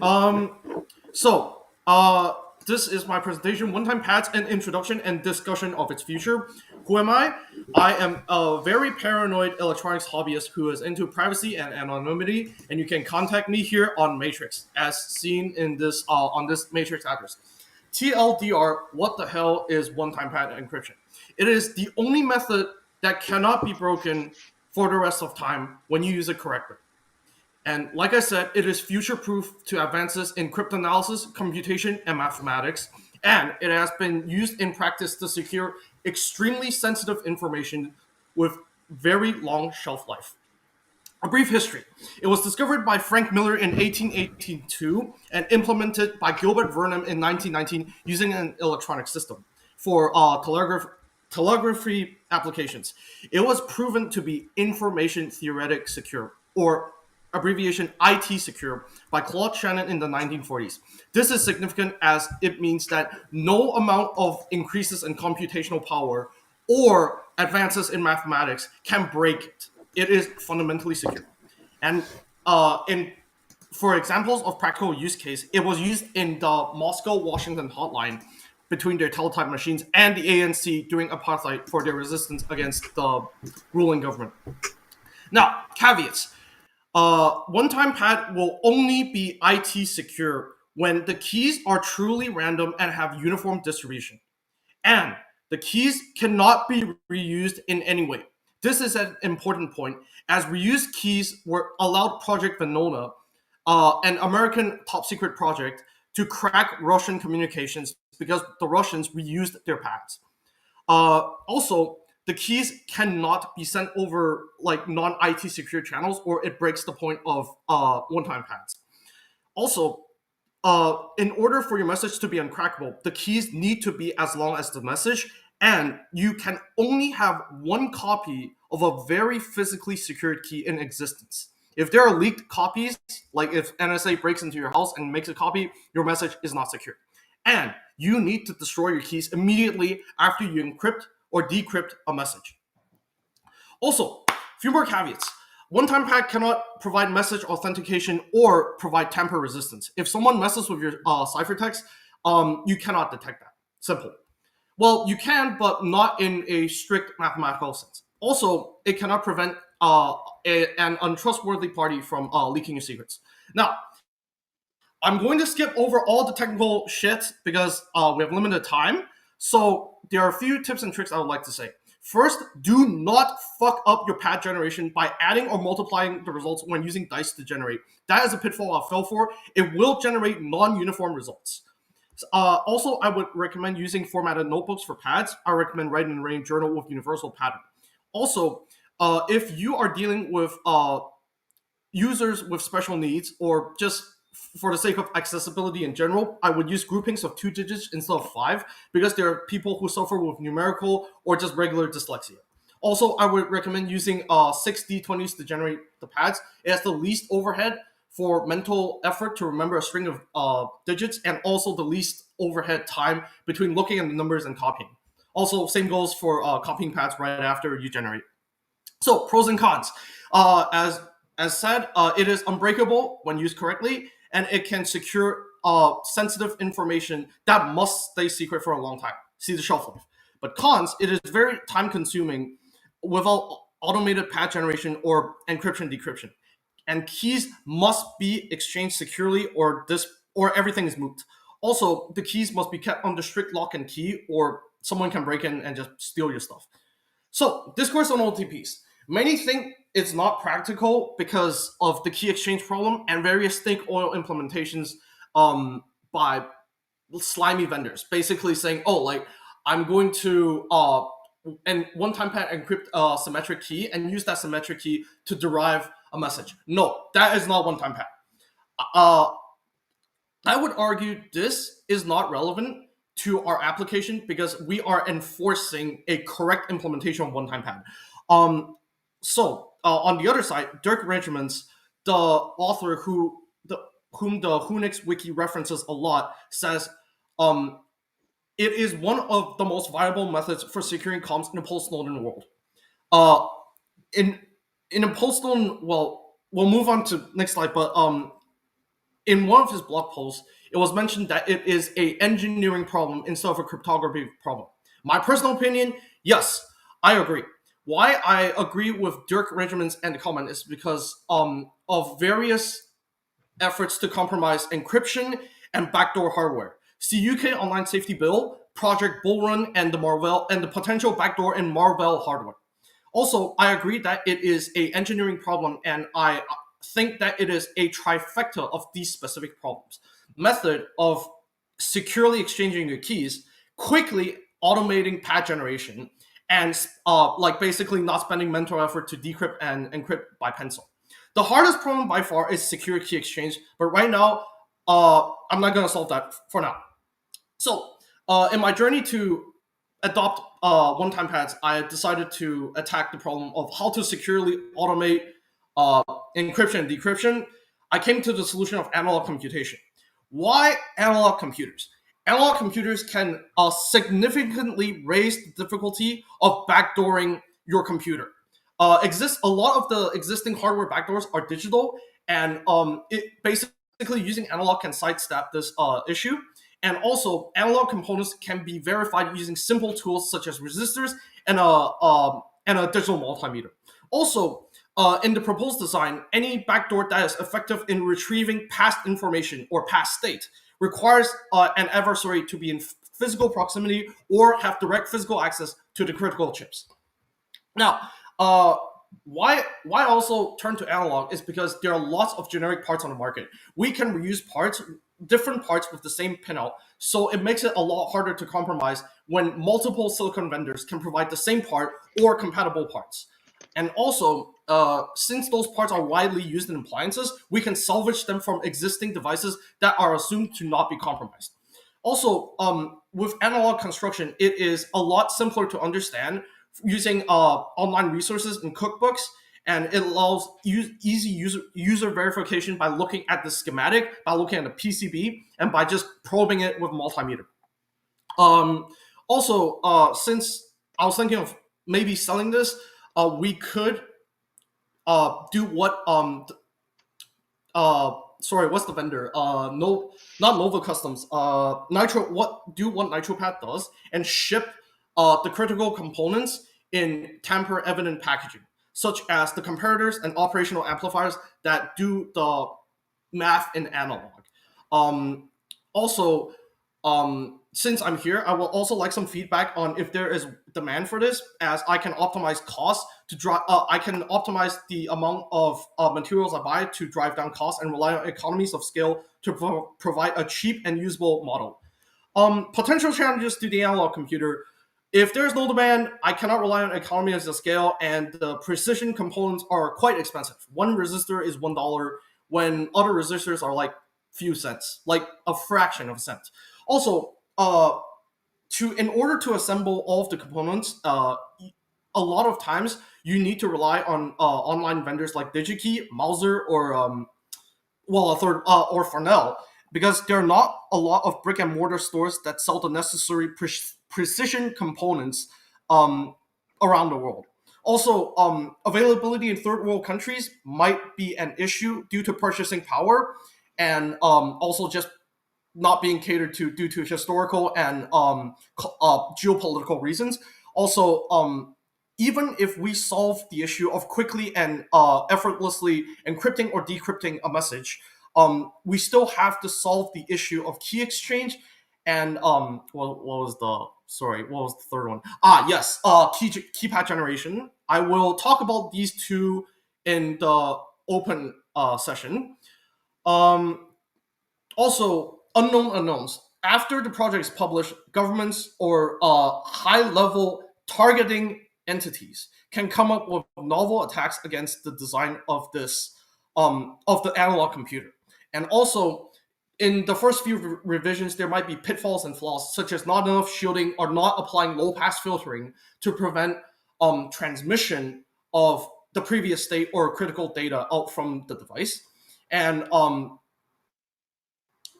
Um, so, this is my presentation, one-time pads, an introduction and discussion of its future. Who am I? I am a very paranoid electronics hobbyist who is into privacy and anonymity, and you can contact me here on Matrix, as seen in this on this Matrix address. TLDR, what the hell is one-time pad encryption? It is the only method that cannot be broken for the rest of time when you use it correctly. And like I said, it is future proof to advances in cryptanalysis, computation, and mathematics. And it has been used in practice to secure extremely sensitive information with very long shelf life. A brief history. It was discovered by Frank Miller in 1882 and implemented by Gilbert Vernon in 1919 using an electronic system for telegraphy applications. It was proven to be information theoretic secure, or abbreviation IT secure, by Claude Shannon in the 1940s. This is significant as it means that no amount of increases in computational power or advances in mathematics can break it. It is fundamentally secure. And in for examples of practical use case, it was used in the Moscow-Washington hotline between their teletype machines and the ANC during apartheid for their resistance against the ruling government. Now, caveats. One-time pad will only be IT secure when the keys are truly random and have uniform distribution. And the keys cannot be reused in any way. This is an important point, as reused keys were allowed Project Venona, an American top secret project, to crack Russian communications because the Russians reused their pads. Also, the keys cannot be sent over like non-IT secure channels, or it breaks the point of one-time pads. Also, in order for your message to be uncrackable, the keys need to be as long as the message, and you can only have one copy of a very physically secured key in existence. If there are leaked copies, like if NSA breaks into your house and makes a copy, your message is not secure. And you need to destroy your keys immediately after you encrypt or decrypt a message. Also, a few more caveats. One-time pad cannot provide message authentication or provide tamper resistance. If someone messes with your ciphertext, you cannot detect that. Simple. Well, you can, but not in a strict mathematical sense. Also, it cannot prevent an untrustworthy party from leaking your secrets. Now, I'm going to skip over all the technical shit because we have limited time. So there are a few tips and tricks I would like to say. First, do not fuck up your pad generation by adding or multiplying the results when using dice to generate. That is a pitfall I fell for. It will generate non-uniform results. Also, I would recommend using formatted notebooks for pads. I recommend writing in a Rain journal with universal pattern. Also, if you are dealing with users with special needs, or just for the sake of accessibility in general, I would use groupings of 2 digits instead of 5, because there are people who suffer with numerical or just regular dyslexia. Also, I would recommend using 6D20s to generate the pads. It has the least overhead for mental effort to remember a string of digits, and also the least overhead time between looking at the numbers and copying. Also, same goes for copying pads right after you generate. So, pros and cons. As said, it is unbreakable when used correctly, and it can secure sensitive information that must stay secret for a long time. See the shelf life. But cons, it is very time consuming without automated pad generation or encryption decryption. And keys must be exchanged securely, or everything is moot. Also, the keys must be kept under strict lock and key, or someone can break in and just steal your stuff. So, discourse on OTPs. Many think it's not practical because of the key exchange problem and various snake oil implementations by slimy vendors, basically saying, "Oh, like I'm going to and one-time pad encrypt a symmetric key and use that symmetric key to derive a message." No, that is not one-time pad. Uh, I would argue this is not relevant to our application because we are enforcing a correct implementation of one-time pad. On the other side, Dirk Regiments, the author whom the Whonix wiki references a lot, says it is one of the most viable methods for securing comms in a post-Snowden world. Uh, in in a post-Snowden, well, we'll move on to next slide, but in one of his blog posts, it was mentioned that it is a engineering problem instead of a cryptography problem. My personal opinion, yes, I agree. Why I agree with Dirk Regiment's end comment is because of various efforts to compromise encryption and backdoor hardware. See UK Online Safety Bill, Project Bull Run, and the potential backdoor in Marvell hardware. Also, I agree that it is a engineering problem, and I think that it is a trifecta of these specific problems. Method of securely exchanging your keys, quickly automating pad generation, and like basically not spending mental effort to decrypt and encrypt by pencil. The hardest problem by far is secure key exchange, but right now, I'm not going to solve that for now. So, in my journey to adopt one-time pads, I decided to attack the problem of how to securely automate encryption and decryption. I came to the solution of analog computation. Why analog computers? Analog computers can significantly raise the difficulty of backdooring your computer. A lot of the existing hardware backdoors are digital, and it basically using analog can sidestep this issue. And also, analog components can be verified using simple tools such as resistors and a digital multimeter. Also, in the proposed design, any backdoor that is effective in retrieving past information or past state requires an adversary to be in physical proximity or have direct physical access to the critical chips. Now, why also turn to analog is because there are lots of generic parts on the market. We can reuse parts, different parts with the same pinout, so it makes it a lot harder to compromise when multiple silicon vendors can provide the same part or compatible parts. And also, since those parts are widely used in appliances, we can salvage them from existing devices that are assumed to not be compromised. Also, with analog construction, it is a lot simpler to understand using online resources and cookbooks, and it allows easy user verification by looking at the schematic, by looking at the PCB, and by just probing it with multimeter. Also, since I was thinking of maybe selling this, we could do what sorry, what's the vendor? No, not Nova Customs. Nitro. What NitroPad does and ship the critical components in tamper-evident packaging, such as the comparators and operational amplifiers that do the math in analog. Also, since I'm here, I will also like some feedback on if there is demand for this, as I can optimize costs to drive. I can optimize the amount of materials I buy to drive down costs and rely on economies of scale to provide a cheap and usable model. Potential challenges to the analog computer. If there's no demand, I cannot rely on economies of scale, and the precision components are quite expensive. One resistor is $1, when other resistors are like few cents, like a fraction of a cent. Also, in order to assemble all of the components, a lot of times you need to rely on online vendors like DigiKey, Mauser, or or Farnell, because there are not a lot of brick and mortar stores that sell the necessary precision components around the world. Also, availability in third world countries might be an issue due to purchasing power, and also just not being catered to due to historical and geopolitical reasons. Also, even if we solve the issue of quickly and effortlessly encrypting or decrypting a message, we still have to solve the issue of key exchange and what was the third one? Yes, keypad generation. I will talk about these two in the open session. Also, unknown unknowns. After the project is published, governments or high-level targeting entities can come up with novel attacks against the design of this of the analog computer. And also, in the first few revisions, there might be pitfalls and flaws, such as not enough shielding or not applying low-pass filtering to prevent transmission of the previous state or critical data out from the device. And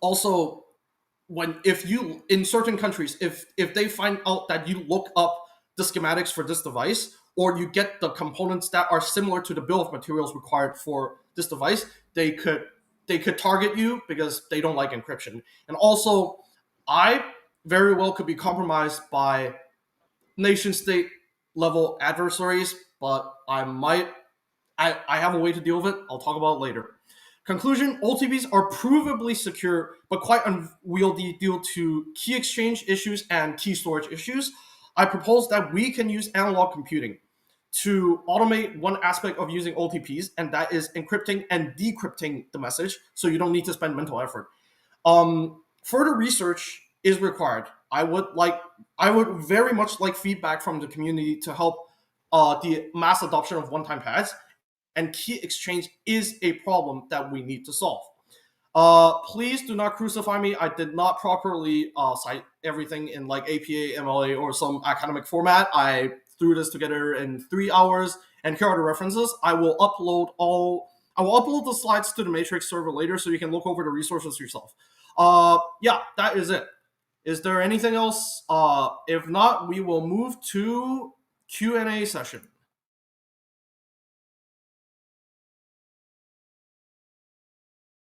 also, if you in certain countries, if they find out that you look up the schematics for this device, or you get the components that are similar to the bill of materials required for this device, they could they could target you because they don't like encryption. And also, I very well could be compromised by nation state level adversaries, but I have a way to deal with it. I'll talk about it later. Conclusion: OTPs are provably secure, but quite unwieldy due to key exchange issues and key storage issues. I propose that we can use analog computing to automate one aspect of using OTPs, and that is encrypting and decrypting the message, so you don't need to spend mental effort. Further research is required. I would very much like feedback from the community to help the mass adoption of one-time pads. And key exchange is a problem that we need to solve. Please do not crucify me. I did not properly cite everything in like APA, MLA, or some academic format. I threw this together in 3 hours, and here are the references. I will upload the slides to the Matrix server later, so you can look over the resources yourself. Yeah, that is it. Is there anything else? If not, we will move to Q&A session.